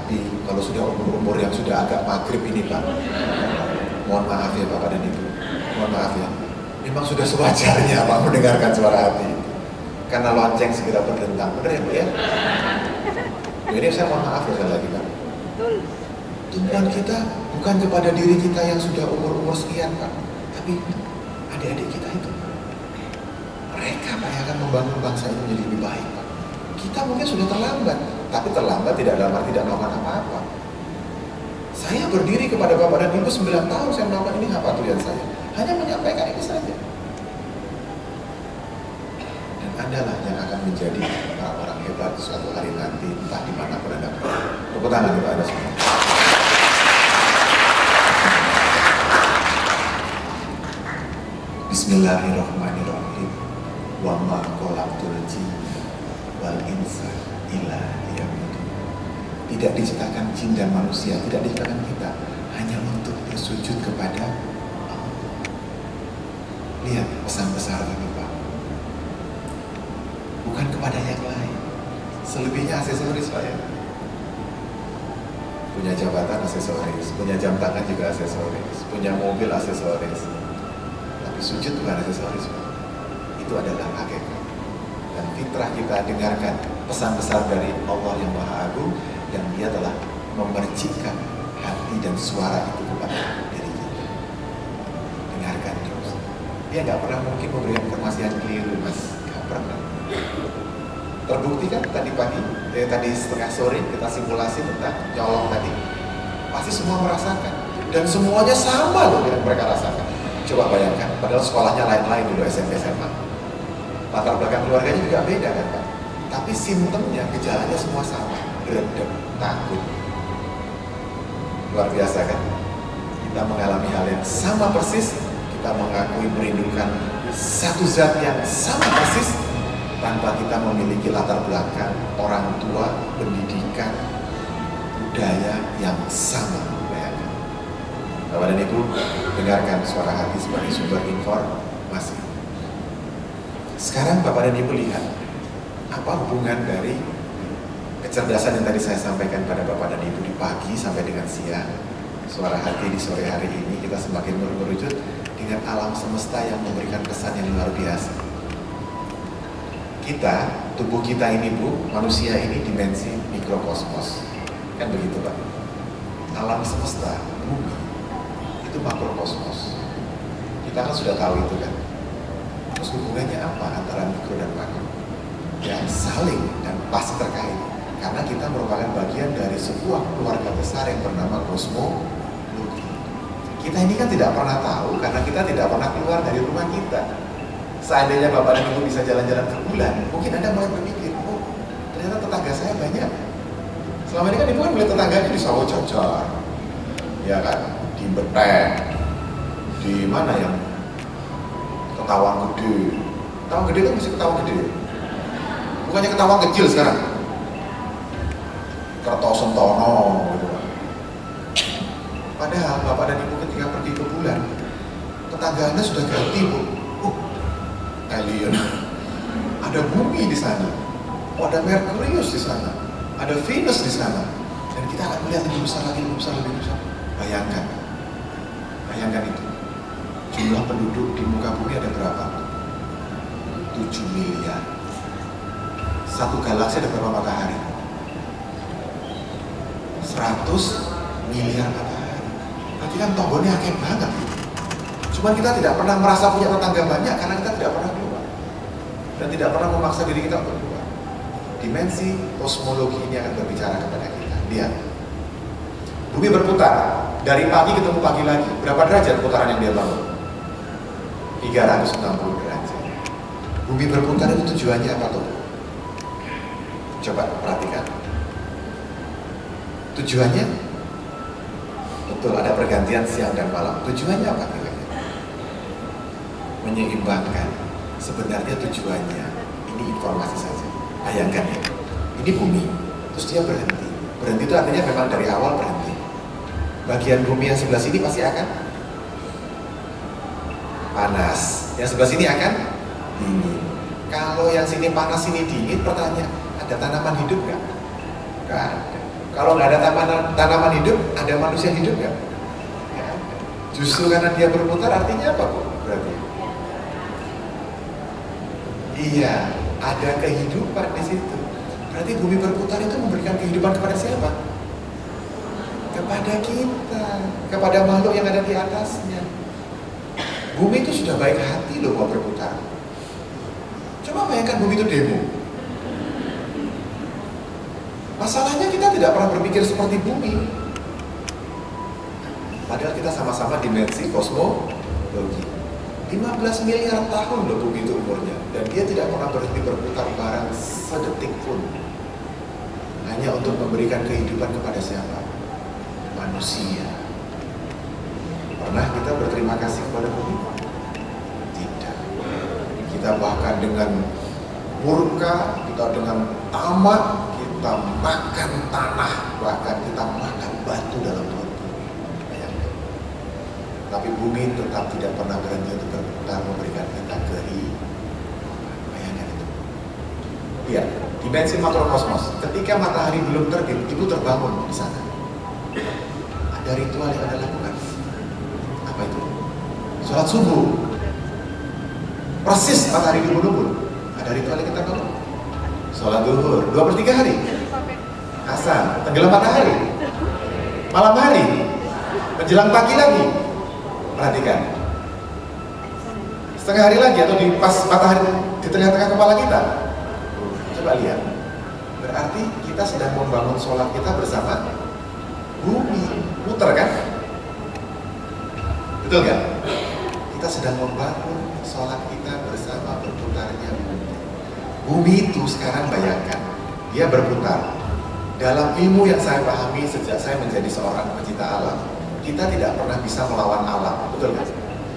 Tapi kalau sudah umur-umur yang sudah agak maghrib ini Pak, mohon maaf ya Bapak dan Ibu, mohon maaf ya, memang sudah sewajarnya Pak mendengarkan suara hati. Karena lonceng segera berdentang, benar ya Bu ya? Jadi saya mohon maaf ya sekali lagi Pak. Tujuan kita bukan kepada diri kita yang sudah umur-umur sekian Pak, tapi adik-adik kita itu. Mereka Pak yang akan membangun bangsa ini menjadi lebih baik Pak. Kita mungkin sudah terlambat, tapi terlambat tidak dalam arti tidak melakukan apa-apa. Saya berdiri kepada Bapak dan Ibu 9 tahun saya melakukan ini, apa tujuan saya? Hanya menyampaikan ini saja. Dan Andalah yang akan menjadi orang hebat suatu hari nanti, entah di mana pun Anda berada. Tepuk tangan kepada Anda semua. Bismillahirrahmanirrahim. Wa ma khalaqtul jinna wal insa illa liya'budun. Tidak diciptakan jin dan manusia, tidak diciptakan kita hanya untuk bersujud kepada Allah. Lihat pesan besar ini Pak, bukan kepada yang lain. Selebihnya aksesoris Pak ya. Punya jabatan aksesoris, punya jam tangan juga aksesoris, punya mobil aksesoris. Tapi sujud bukan aksesoris Pak. Itu adalah hakikat. Dan fitrah kita dengarkan pesan besar dari Allah yang Maha Agung, yang Dia telah memercikkan hati dan suara itu kepada diri kita. Dengarkan terus. Dia nggak pernah mungkin memberikan informasi yang keliru Mas, nggak pernah. Terbukti kan tadi pagi, tadi setengah sore kita simulasi tentang nyolong tadi. Pasti semua merasakan dan semuanya sama loh yang mereka rasakan. Coba bayangkan, padahal sekolahnya lain-lain dulu SMP SMA. Latar belakang keluarganya juga beda kan Pak. Tapi simptomnya, gejalanya semua sama. Redem, takut. Luar biasa kan? Kita mengalami hal yang sama persis. Kita mengakui merindukan satu zat yang sama persis, tanpa kita memiliki latar belakang orang tua, pendidikan, budaya yang sama. Bayangkan. Bapak dan Ibu, dengarkan suara hati sebagai sumber informasi. Sekarang Bapak dan Ibu lihat, apa hubungan dari kecerdasan yang tadi saya sampaikan pada Bapak dan Ibu di pagi sampai dengan siang, suara hati di sore hari ini, kita semakin merujuk dengan alam semesta yang memberikan pesan yang luar biasa. Kita, tubuh kita ini Bu, manusia ini dimensi mikrokosmos, kan begitu Pak? Alam semesta, bumi, itu makrokosmos. Kita kan sudah tahu itu kan. Terus hubungannya apa antara mikro dan makro? Ya saling dan pasti terkait. Karena kita merupakan bagian dari sebuah keluarga besar yang bernama kosmologi. Kita ini kan tidak pernah tahu karena kita tidak pernah keluar dari rumah kita. Seandainya Bapak dan Ibu bisa jalan-jalan ke bulan, mungkin Anda mulai berpikir, oh ternyata tetangga saya banyak. Selama ini kan Ibu kan melihat tetangganya di Sawah Jajar, ya kan, di Beteng, di mana yang Ketawang Gede. Ketawang Gede kan masih Ketawang Gede. Bukannya Ketawang kecil sekarang. Kertosentono gitu. Padahal Bapak dan Ibu ketika pergi ke bulan, tetangga Anda sudah ganti Bu. Alien. Ada bumi di sana. Oh, ada Merkurius di sana. Ada Venus di sana. Dan kita akan melihat lebih besar lagi, lebih besar, lebih besar. Bayangkan. Bayangkan itu. Jumlah penduduk di muka bumi ada berapa? 7 miliar. Satu galaksi ada berapa matahari? 100 miliar matahari. Berarti kan tombolnya akeh banget. Cuman kita tidak pernah merasa punya tetangga banyak karena kita tidak pernah keluar. Dan tidak pernah memaksa diri kita untuk keluar. Dimensi kosmologi ini akan berbicara kepada kita. Lihat. Bumi berputar. Dari pagi ketemu pagi lagi. Berapa derajat putaran yang dia bangun? 360 derajat. Bumi berputar itu tujuannya apa tuh? Coba perhatikan. Tujuannya betul ada pergantian siang dan malam. Tujuannya apa kira-kira? Menyeimbangkan. Sebenarnya tujuannya ini informasi saja. Bayangkan ya. Ini bumi, terus dia berhenti. Berhenti itu artinya memang dari awal berhenti. Bagian bumi yang sebelah sini pasti akan panas. Yang sebelah sini akan dingin. Kalau yang sini panas, sini dingin, pertanyaan, ada tanaman hidup nggak? Nggak ada. Kalau nggak ada tanaman hidup, ada manusia hidup nggak? Ya. Justru karena dia berputar artinya apa, Bu? Berarti? Iya, ada kehidupan di situ. Berarti bumi berputar itu memberikan kehidupan kepada siapa? Kepada kita, kepada makhluk yang ada di atasnya. Bumi itu sudah baik hati loh mau berputar. Coba bayangkan bumi itu demo. Masalahnya kita tidak pernah berpikir seperti bumi. Padahal kita sama-sama dimensi kosmologi. 15 miliar tahun loh bumi itu umurnya. Dan dia tidak pernah berhenti berputar barang sedetik pun. Hanya untuk memberikan kehidupan kepada siapa? Manusia. Pernah kita berterima kasih kepada bumi? Tidak. Kita bahkan dengan murka, kita dengan tamak, kita makan tanah, bahkan kita makan batu dalam perut bumi. Bayangkan. Tapi bumi tetap tidak pernah berhenti untuk berputar memberikan kita kehidupan. Bayangkan itu. Iya, dimensi makrokosmos. Ketika matahari belum terbit, ibu terbangun di sana. Ada ritual yang Anda lakukan. Apa itu? Sholat subuh. Persis matahari dulu. Ada ritual yang kita bangun. Sholat duhur 2/3 hari. Asar, tenggelam matahari. Malam hari, menjelang pagi lagi. Perhatikan. Setengah hari lagi atau di pas matahari di tengah-tengah kepala kita. Coba lihat. Berarti kita sedang membangun sholat kita bersama bumi. Muter kan? Betul kan? Kita sedang membangun sholat kita bersama berputarnya bumi. Bumi itu sekarang bayangkan, dia berputar. Dalam ilmu yang saya pahami sejak saya menjadi seorang pecinta alam, kita tidak pernah bisa melawan alam, betul kan?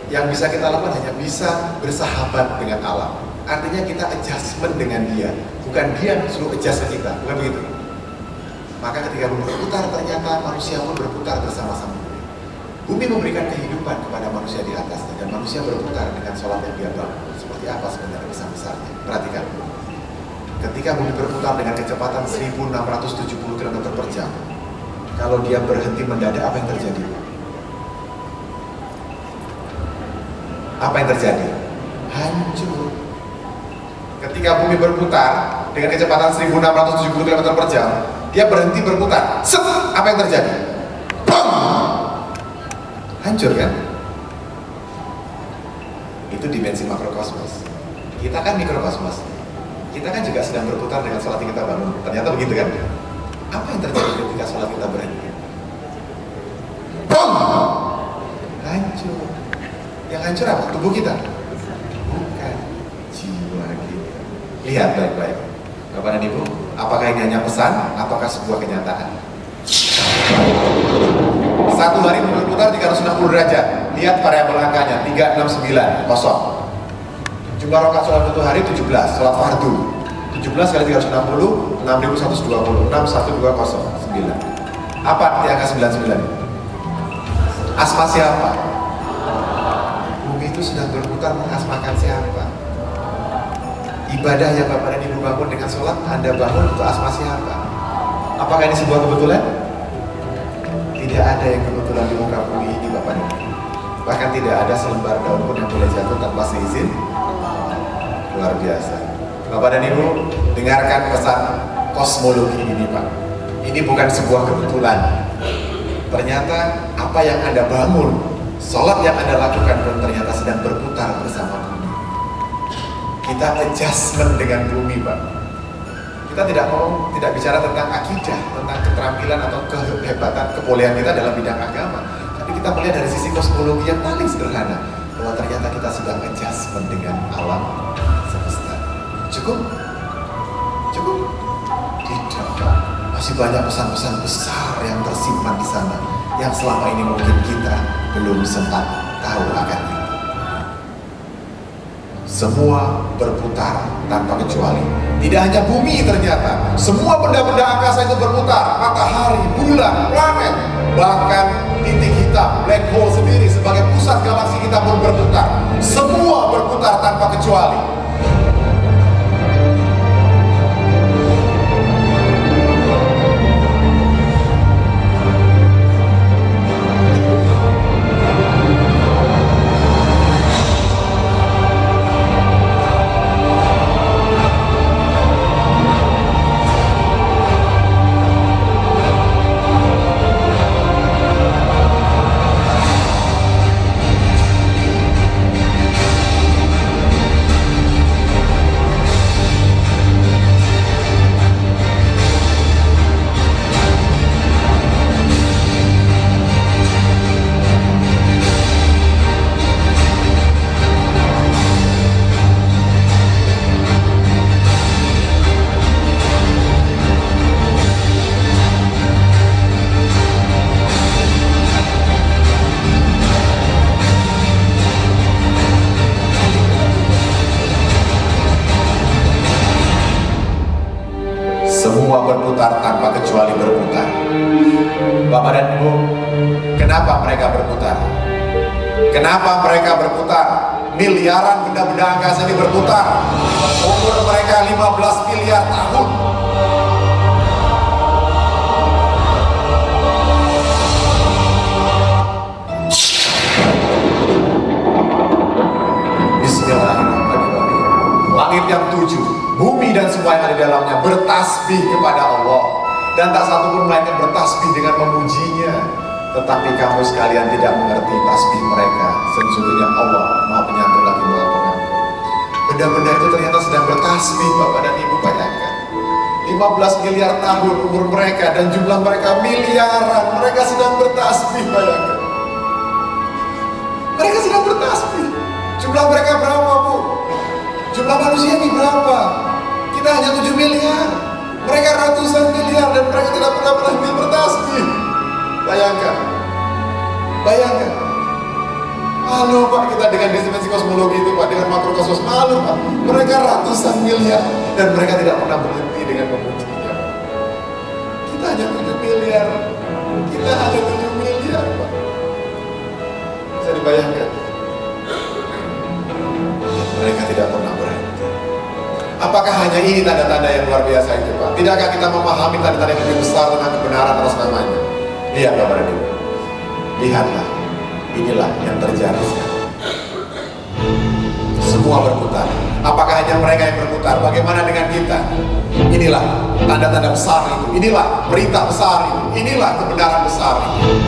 Yang bisa kita lakukan hanya bisa bersahabat dengan alam. Artinya kita adjustment dengan dia, bukan dia suruh adjust ke kita, bukan begitu? Maka ketika bumi berputar, ternyata manusia pun berputar bersama-sama. Bumi memberikan kehidupan kepada manusia di atasnya, dan manusia berputar dengan sholat yang dia bangun. Seperti apa sebenarnya besar-besarnya? Perhatikan. Ketika bumi berputar dengan kecepatan 1670 km per jam, kalau dia berhenti mendadak, apa yang terjadi? Apa yang terjadi? Hancur. Ketika bumi berputar dengan kecepatan 1670 km per jam, dia berhenti berputar. Set! Apa yang terjadi? Bang! Hancur kan? Itu dimensi makrokosmos. Kita kan mikrokosmos. Kita kan juga sedang berputar dengan sholat yang kita bangun. Ternyata begitu kan? Apa yang terjadi ketika sholat kita berhenti? Bang! Hancur. Yang hancur apa? Tubuh kita? Bukan. Jiwa kita. Lihat baik-baik. Bapak dan Ibu, apakah ini hanya pesan ataukah sebuah kenyataan? Satu hari berputar 360 derajat. Lihat variabel angkanya 3690 kosong. Jumlah rakaat sholat satu hari 17, sholat fardu 17 kali 360, 6120, 61209. Apa arti angka 99? Asma siapa? Bumi itu sedang berputar mengasmakan siapa? Ibadah yang Bapak dan Ibu bangun dengan sholat, Anda bangun untuk asma siapa? Apakah ini sebuah kebetulan? Tidak ada yang kebetulan di muka bumi ini, Bapak dan Ibu. Bahkan tidak ada selembar daun pun yang boleh jatuh tanpa seizin. Luar biasa. Bapak dan Ibu, dengarkan pesan kosmologi ini, Pak. Ini bukan sebuah kebetulan. Ternyata apa yang Anda bangun, sholat yang Anda lakukan pun ternyata sedang berputar bersama bumi. Kita adjustment dengan bumi, Pak. Kita tidak bicara tentang akidah, tentang keterampilan atau kehebatan, kebolehan kita dalam bidang agama. Tapi kita melihat dari sisi kosmologi yang paling sederhana, bahwa ternyata kita sedang adjustment dengan alam semesta. Cukup? Cukup? Tidak, Pak. Masih banyak pesan-pesan besar yang tersimpan di sana, yang selama ini mungkin kita belum sempat tahu akan itu. Semua berputar tanpa kecuali. Tidak hanya bumi ternyata, semua benda-benda angkasa itu berputar. Matahari, bulan, planet, bahkan titik hitam, black hole sendiri sebagai pusat galaksi kita pun berputar. Semua berputar tanpa kecuali. Bapak dan Ibu, kenapa mereka berputar? Kenapa mereka berputar? Miliaran benda-benda angkasa ini berputar. Umur mereka 15 miliar tahun. Bismillahirrahmanirrahim. Langit yang 7, bumi dan semua yang ada di dalamnya bertasbih kepada Allah. Dan tak satu pun melainkan bertasbih dengan memujinya. Tetapi kamu sekalian tidak mengerti tasbih mereka. Sesungguhnya Allah Maha Penyantun lagi Maha Pengampun. Benda-benda itu ternyata sedang bertasbih, Bapak dan Ibu, bayangkan. 15 miliar tahun umur mereka dan jumlah mereka miliaran. Mereka sedang bertasbih, bayangkan. Mereka sedang bertasbih. Jumlah mereka berapa, Bu? Jumlah manusia ini berapa? Kita hanya 7 miliar. Mereka ratusan miliar dan mereka tidak pernah berhenti bertasbih. Bayangkan. Bayangkan. Malu, Pak, kita dengan dimensi kosmologi itu, Pak, dengan makrokosmos. Malu, Pak. Mereka ratusan miliar dan mereka tidak pernah berhenti dengan memujinya. Kita hanya 7 miliar. Kita hanya 7 miliar, Pak. Bisa dibayangkan. Mereka tidak pernah berhenti. Apakah hanya ini tanda-tanda yang luar biasa itu, Pak? Tidakkah kita memahami tanda-tanda yang lebih besar tentang kebenaran atas namanya? Lihat, Bapak dan Ibu. Lihatlah. Inilah yang terjadi sekarang. Semua berputar. Apakah hanya mereka yang berputar? Bagaimana dengan kita? Inilah tanda-tanda besar itu. Inilah berita besar itu. Inilah kebenaran besar itu.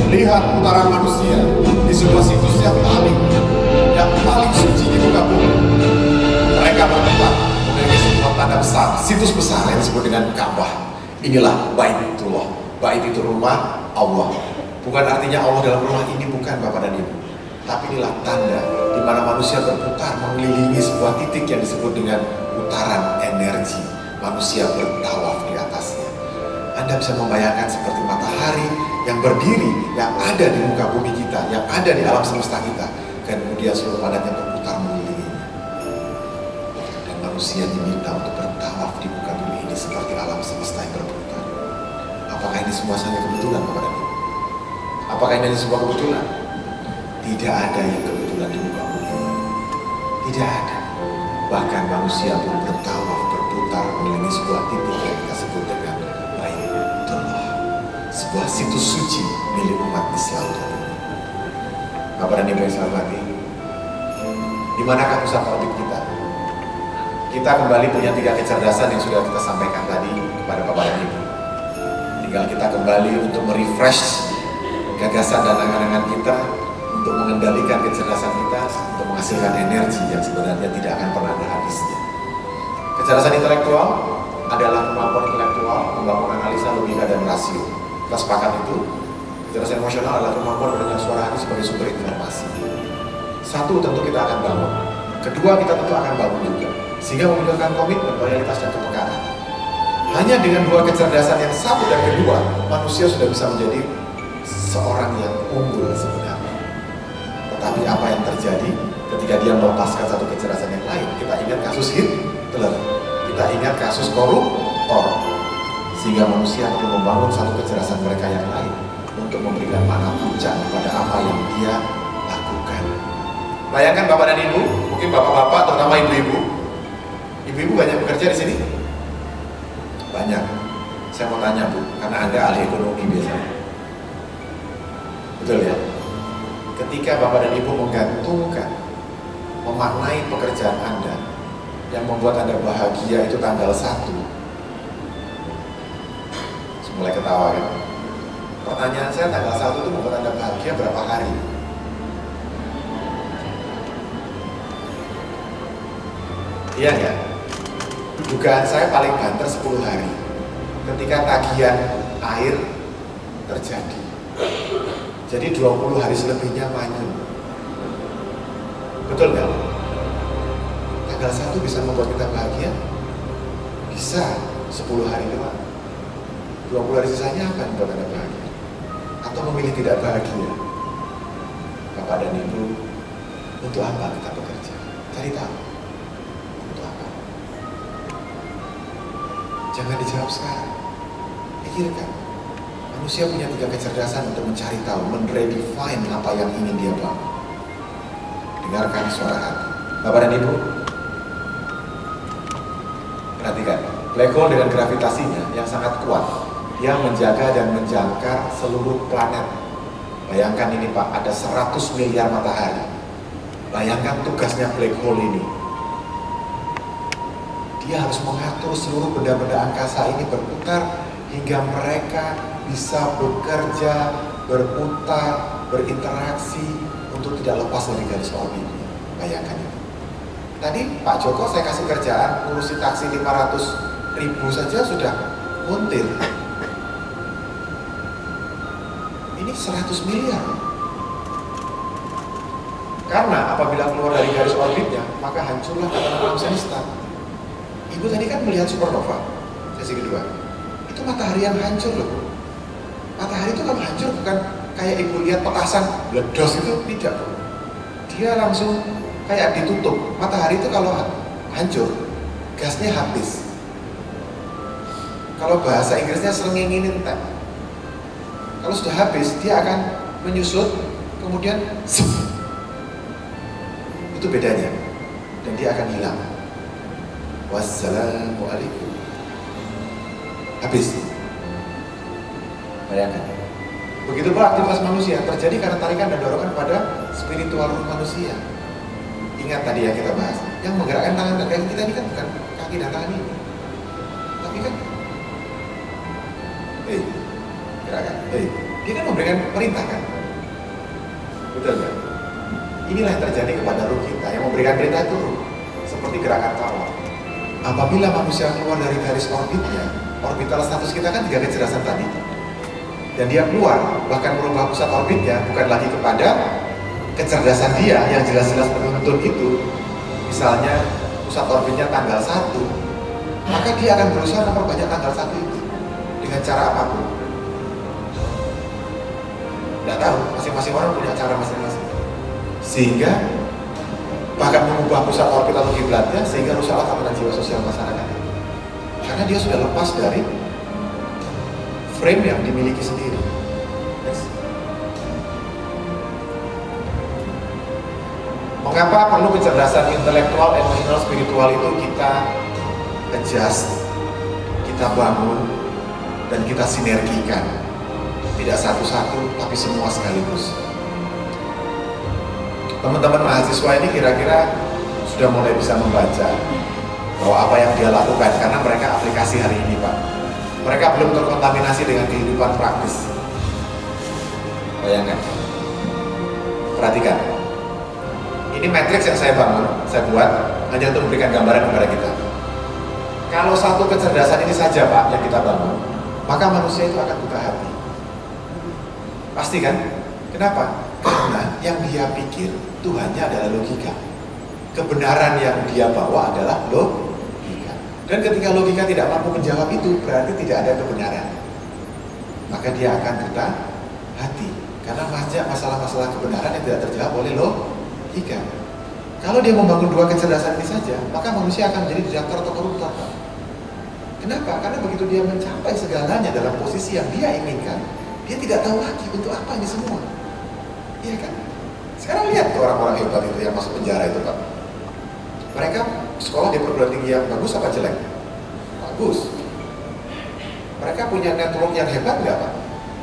Lihat putaran manusia di sebuah situs yang paling suci di muka bumi. Mereka berputar memiliki sebuah tanda besar, situs besar yang disebut dengan Ka'bah. Inilah Baitullah. Bait itu rumah Allah. Bukan artinya Allah dalam rumah ini, bukan, Bapak dan Ibu. Tapi inilah tanda di mana manusia berputar mengelilingi sebuah titik yang disebut dengan putaran energi. Manusia bertawaf di atasnya. Anda bisa membayangkan seperti matahari yang berdiri, yang ada di muka bumi kita, yang ada di alam semesta kita, dan kemudian seluruh planetnya berputar mengelilinginya. Dan manusia diminta untuk bertawaf di muka bumi ini seperti alam semesta yang berputar. Apakah ini semua saja kebetulan, Bapak dan Ibu? Apakah ini sebuah kebetulan? Tidak ada yang kebetulan di muka bumi. Tidak ada. Bahkan manusia pun bertawaf, berputar mengelilingi sebuah titik yang kita sebut dengan Baitullah, sebuah situs suci milik umat Islam. Bapak dan Ibu yang saya hormati, di manakah pusat orbit kita? Kita kembali punya 3 kecerdasan yang sudah kita sampaikan tadi kepada Bapak dan Ibu. Tinggal kita kembali untuk merefresh gagasan dan angan-angan kita, untuk mengendalikan kecerdasan kita, untuk menghasilkan energi yang sebenarnya tidak akan pernah ada habisnya. Kecerdasan intelektual adalah kemampuan intelektual membangun analisa, logika, dan rasio. Kita sepakat itu. Kecerdasan emosional adalah kemampuan mendengar suara hati sebagai sumber informasi. Satu, tentu kita akan bangun. Kedua, kita tentu akan bangun juga. Sehingga membutuhkan komitmen, loyalitas, dan kepekaan. Hanya dengan dua kecerdasan yang satu dan kedua, manusia sudah bisa menjadi seorang yang unggul sebenarnya. Tetapi apa yang terjadi ketika dia melepaskan satu kecerdasan yang lain? Kita ingat kasus Hitler, kita ingat kasus koruptor. Sehingga manusia perlu membangun satu kecerdasan mereka yang lain untuk memberikan makna puncak kepada apa yang dia lakukan. Bayangkan Bapak dan Ibu, mungkin bapak-bapak terutama ibu-ibu. Ibu-ibu banyak bekerja di sini? Banyak. Saya mau tanya Bu, karena Anda ahli ekonomi biasanya. Betul ya? Ketika Bapak dan Ibu menggantungkan, memaknai pekerjaan Anda yang membuat Anda bahagia itu tanggal 1. Mulai ketawa kan? Pertanyaan saya, tanggal 1 itu membuat Anda bahagia berapa hari? Iya nggak? Dugaan saya paling banter 10 hari ketika tagihan air terjadi. Jadi 20 hari selebihnya manyun. Betul nggak? Tanggal 1 bisa membuat kita bahagia? Bisa, 10 hari doang. 20 hari sisanya apa yang membuat Anda bahagia? Atau memilih tidak bahagia? Bapak dan Ibu, untuk apa kita bekerja? Cari tahu. Untuk apa? Jangan dijawab sekarang. Pikirkan. Manusia punya 3 kecerdasan untuk mencari tahu, men-redefine apa yang ingin dia bangun. Dengarkan suara hati. Bapak dan Ibu, perhatikan. Black hole dengan gravitasinya yang sangat kuat, yang menjaga dan menjangkar seluruh planet. Bayangkan ini Pak, ada 100 miliar matahari. Bayangkan tugasnya black hole ini. Dia harus mengatur seluruh benda-benda angkasa ini berputar hingga mereka bisa bekerja, berputar, berinteraksi untuk tidak lepas dari garis orbit. Bayangkan itu. Tadi Pak Joko saya kasih kerjaan ngurusi taksi 500.000 saja sudah muntir. Ini 100 miliar. Karena apabila keluar dari garis orbitnya, maka hancurlah tatanan alam semesta. Ibu tadi kan melihat supernova, sesi kedua. Itu matahari yang hancur loh. Matahari itu kalau hancur bukan kayak ibu lihat petasan bledos itu, tidak. Dia langsung kayak ditutup. Matahari itu kalau hancur, gasnya habis. Kalau bahasa Inggrisnya srengengin entek. Kalau sudah habis, dia akan menyusut, kemudian itu bedanya, dan dia akan hilang. Wassalamualaikum. Habis. Bayangkan. Begitu pula aktivitas manusia terjadi karena tarikan dan dorongan pada spiritual roh manusia. Ingat tadi yang kita bahas, yang menggerakkan tangan dan kaki kita ini kan bukan kaki dan tangan ini, tapi kan gerakan. Dia kan memberikan perintah kan? Betul kan? Inilah yang terjadi kepada roh kita, yang memberikan perintah itu roh. Seperti gerakan tawar. Apabila manusia keluar dari garis orbitnya, orbital status kita kan 3 kecerdasan tadi. Dan dia keluar, bahkan merubah pusat orbitnya bukan lagi kepada kecerdasan dia yang jelas-jelas menuntun itu. Misalnya pusat orbitnya tanggal 1, maka dia akan berusaha memperbanyak tanggal 1 itu dengan cara apapun. Tidak tahu, masing-masing orang punya cara masing-masing. Sehingga bahkan mengubah pusat orbit atau kiblatnya sehingga rusaklah tatanan jiwa sosial masyarakat. Karena dia sudah lepas dari frame yang dimiliki sendiri. Next. Mengapa perlu kecerdasan intelektual, emosional, spiritual itu kita adjust, kita bangun, dan kita sinergikan. Tidak satu-satu, tapi semua sekaligus. Teman-teman mahasiswa ini kira-kira sudah mulai bisa membaca bahwa apa yang dia lakukan, karena mereka aplikasi hari ini Pak. Mereka belum terkontaminasi dengan kehidupan praktis. Bayangkan. Perhatikan. Ini matriks yang saya bangun, saya buat hanya untuk memberikan gambaran kepada kita. Kalau satu kecerdasan ini saja Pak yang kita bangun, maka manusia itu akan buka hati. Pasti kan? Kenapa? Karena yang dia pikir Tuhannya adalah logika. Kebenaran yang dia bawa adalah logika. Dan ketika logika tidak mampu menjawab itu, berarti tidak ada kebenaran. Maka dia akan buta hati. Karena masalah-masalah kebenaran yang tidak terjawab oleh logika. Kalau dia membangun dua kecerdasan ini saja, maka manusia akan menjadi diktator atau koruptor. Kenapa? Karena begitu dia mencapai segalanya dalam posisi yang dia inginkan, dia tidak tahu lagi untuk apa ini semua. Iya kan? Sekarang lihat tuh orang-orang hebat itu yang masuk penjara itu, Pak. Mereka sekolah di perguruan tinggi yang bagus apa jelek? Bagus. Mereka punya network yang hebat nggak, Pak?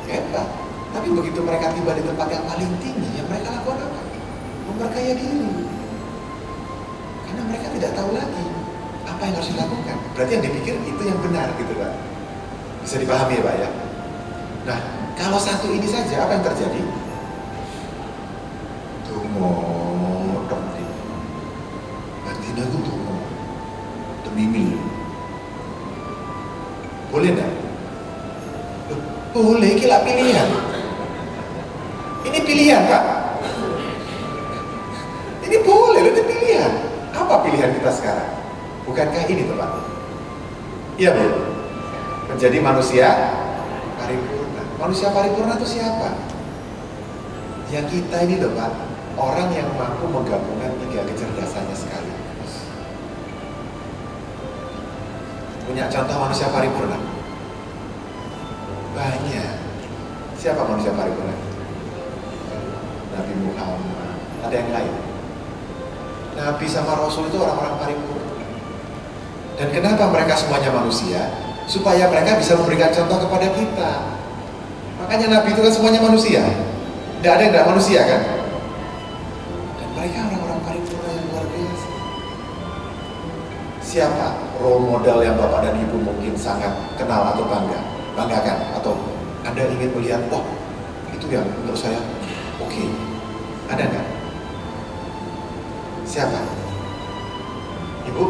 Hebat. Tapi begitu mereka tiba di tempat yang paling tinggi, yang mereka lakukan apa? Memperkaya diri. Karena mereka tidak tahu lagi apa yang harus dilakukan. Berarti yang dipikir itu yang benar gitu, Pak. Bisa dipahami ya, Pak ya? Nah, kalau satu ini saja, apa yang terjadi? Tunggu, Batina itu tunggu demi mil. Boleh enggak? Boleh, gila pilihan. Ini pilihan, Pak. Ini boleh, ini pilihan. Apa pilihan kita sekarang? Bukankah ini, Pak? Iya, Bu. Menjadi manusia paripurna. Manusia paripurna itu siapa? Yang kita ini, Pak, orang yang mampu menggabungkan tiga kecerdasannya sekaligus. Punya contoh manusia paripurna? Banyak. Siapa manusia paripurna? Nabi Muhammad. Ada yang lain? Nabi sama Rasul itu orang-orang paripurna. Dan kenapa mereka semuanya manusia? Supaya mereka bisa memberikan contoh kepada kita. Makanya Nabi itu kan semuanya manusia. Tidak ada yang tidak manusia kan? Dan mereka orang-orang paripurna yang luar biasa. Siapa role model yang Bapak dan Ibu mungkin sangat kenal atau banggakan? Atau Anda ingin melihat, wah itu yang menurut saya oke. Ada nggak? Siapa? Ibu?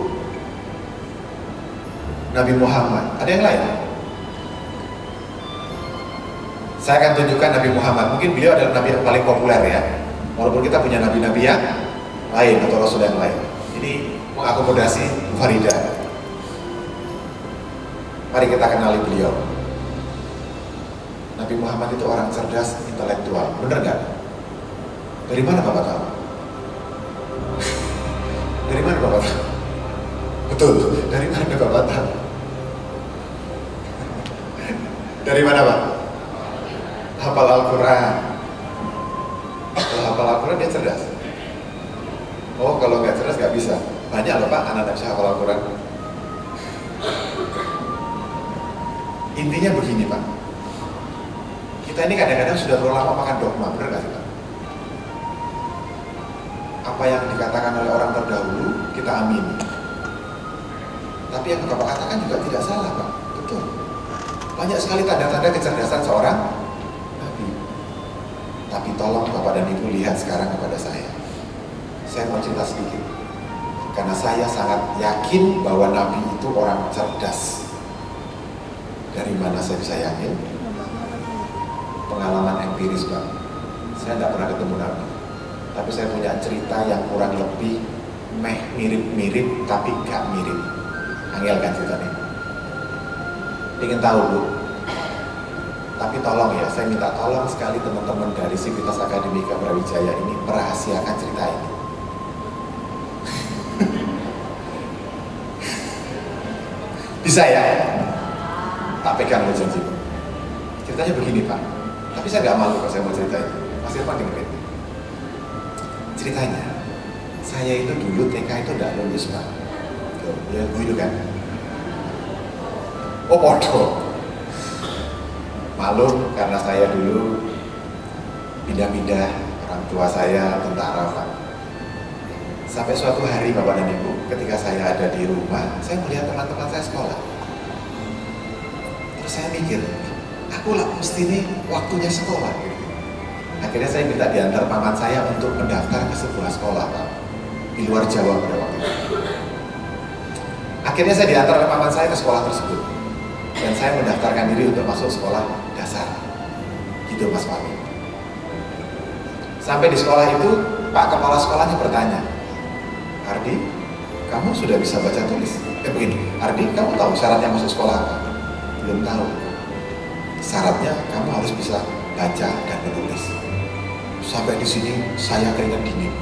Nabi Muhammad. Ada yang lain? Saya akan tunjukkan Nabi Muhammad. Mungkin beliau adalah Nabi yang paling populer ya. Walaupun kita punya Nabi-Nabi yang lain atau Rasul yang lain. Ini mengakomodasi Bu Farida. Mari kita kenali beliau. Nabi Muhammad itu orang cerdas, intelektual. Bener nggak? Dari mana Bapak tahu? Dari mana Bapak tahu? Betul, dari mana Bapak tahu? Dari mana Pak? Hafal Al-Quran. Kalau hafal Al-Quran dia cerdas. Oh, kalau nggak cerdas nggak bisa. Banyak loh Pak, anak-anak bisa hafal Al-Quran. Intinya begini Pak. Kita ini kadang-kadang sudah terlalu lama makan dogma, benar nggak sih Pak? Apa yang dikatakan oleh orang terdahulu, kita amini. Tapi yang Bapak katakan juga tidak salah Pak. Betul. Banyak sekali tanda-tanda kecerdasan seorang Nabi. Tapi tolong Bapak dan Ibu lihat sekarang kepada saya. Saya mau cerita sedikit. Karena saya sangat yakin bahwa Nabi itu orang cerdas. Dari mana saya bisa yakin? Pengalaman empiris Pak. Saya tidak pernah ketemu Nabi. Tapi saya punya cerita yang kurang lebih mirip-mirip tapi gak mirip. Angel kan ceritanya. Ingin tahu Bu? Tapi tolong ya, saya minta tolong sekali teman-teman dari Sivitas Akademika Brawijaya ini merahasiakan cerita ini. Bisa ya? Tak pegang lo janji. Ceritanya begini Pak. Tapi saya gak malu kalau saya mau cerita itu. Mas Irfan dengerin. Ceritanya, saya itu dulu TK itu tidak lulus Pak. Ya gue itu kan. Oh bodoh. Malu karena saya dulu pindah-pindah, orang tua saya tentara Pak. Sampai suatu hari Bapak dan Ibu, ketika saya ada di rumah, saya melihat teman-teman saya sekolah. Terus saya mikir, aku lah mesti ini waktunya sekolah gitu. Akhirnya saya minta diantar paman saya untuk mendaftar ke sebuah sekolah Pak, di luar Jawa pada waktu itu. Akhirnya saya diantar oleh paman saya ke sekolah tersebut. Dan saya mendaftarkan diri untuk masuk sekolah dasar. Gitu Mas Fahmi. Sampai di sekolah itu, Pak Kepala Sekolahnya bertanya, Ardi, kamu sudah bisa baca tulis? Begini, Ardi, kamu tahu syaratnya masuk sekolah apa? Belum tahu. Syaratnya kamu harus bisa baca dan menulis. Sampai di sini saya keringat dingin,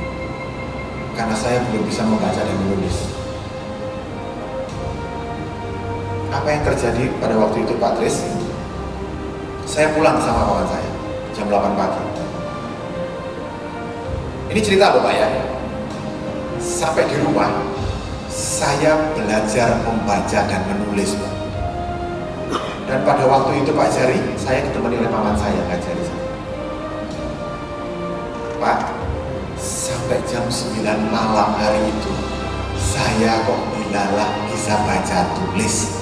karena saya belum bisa membaca dan menulis. Apa yang terjadi pada waktu itu Pak Tris? Saya pulang sama kawan saya jam 8 pagi. Ini cerita loh Pak ya. Sampai di rumah saya belajar membaca dan menulis Pak. Dan pada waktu itu Pak Jari, saya ditemani oleh paman saya, Pak Jari. Pak, sampai jam 9 malam hari itu saya kok bilalah bisa baca tulis.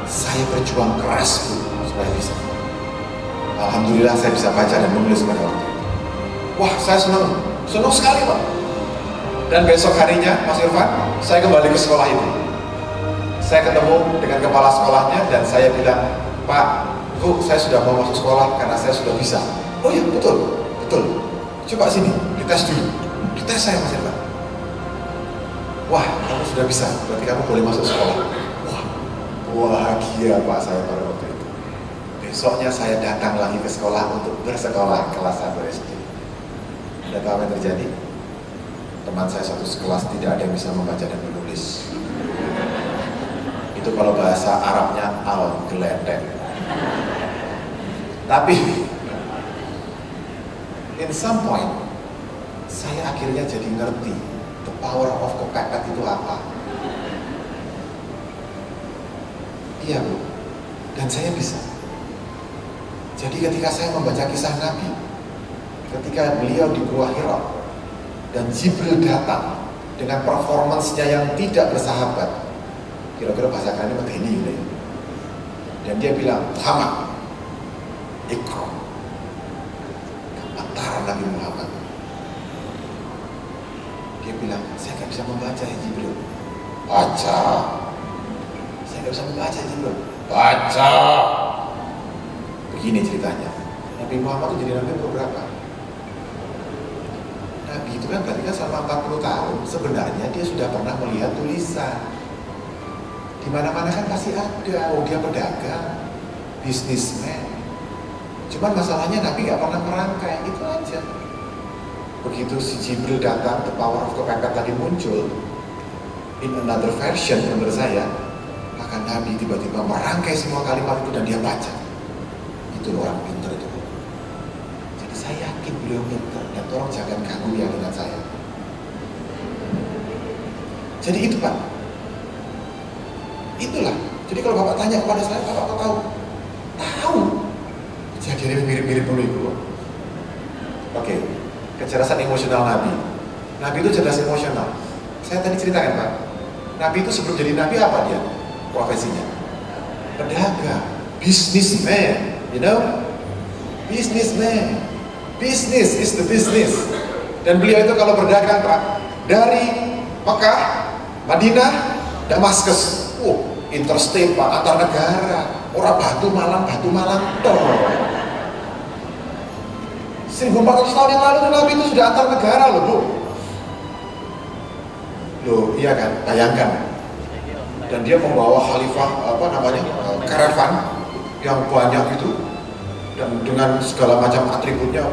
Saya berjuang keras Bu supaya bisa. Alhamdulillah saya bisa baca dan menulis pada waktu itu. Wah, saya senang sekali Pak. Dan besok harinya Mas Irfan, saya kembali ke sekolah itu. Saya ketemu dengan kepala sekolahnya dan saya bilang, Pak, Bu, saya sudah mau masuk sekolah karena saya sudah bisa. Oh iya, betul. Coba sini, dites dulu. Dites saya Mas Irfan. Wah, kamu sudah bisa, berarti kamu boleh masuk sekolah. Wah, bahagia Pak saya pada waktu itu. Besoknya saya datang lagi ke sekolah untuk bersekolah kelas 1 SD. Anda tahu apa yang terjadi? Teman saya satu sekelas tidak ada yang bisa membaca dan menulis. Itu kalau bahasa Arabnya al-geledek. Tapi in some point saya akhirnya jadi ngerti the power of kepepet itu apa. Iya Bu, dan saya bisa. Jadi ketika saya membaca kisah Nabi, ketika beliau di Gua Hira dan Jibril datang dengan performance-nya yang tidak bersahabat, kira-kira bahasa kalian ini gitu ya. Dan dia bilang, Muhammad, Iqra, antara Nabi Muhammad. Dia bilang, saya nggak bisa membaca ya Jibril. Baca. Saya nggak bisa membaca ya Jibril. Baca. Begini ceritanya. Nabi Muhammad itu jadi nabi berapa? Nabi itu kan berarti kan selama 40 tahun sebenarnya dia sudah pernah melihat tulisan. Di mana-mana kan pasti ada. Oh, dia pedagang, bisnismen. Cuman masalahnya Nabi nggak pernah merangkai, itu aja. Begitu si Jibril datang, the power of kepepet tadi muncul in another version menurut saya, maka Nabi tiba-tiba merangkai semua kalimat itu dan dia baca. Itu orang pintar itu. Jadi saya yakin beliau pintar dan tolong jangan ganggu keyakinan saya. Jadi itu Pak. Itulah. Jadi kalau Bapak tanya kepada saya, Bapak tahu? Tahu. Kejadiannya mirip-mirip dulu itu. Oke. Kecerdasan emosional Nabi. Nabi itu cerdas emosional. Saya tadi ceritakan Pak. Nabi itu sebelum jadi Nabi apa dia? Profesinya? Pedagang. Businessman. You know? Businessman. Business is the business. Dan beliau itu kalau berdagang Pak, dari Mekah, Madinah, Damaskus. Interstate Pak, antar negara. Orang Batu Malang toh. 1400 tahun yang lalu Nabi itu sudah antar negara loh Bu. Loh, iya kan? Bayangkan. Dan dia membawa khalifah karavan yang banyak itu dan dengan segala macam atributnya.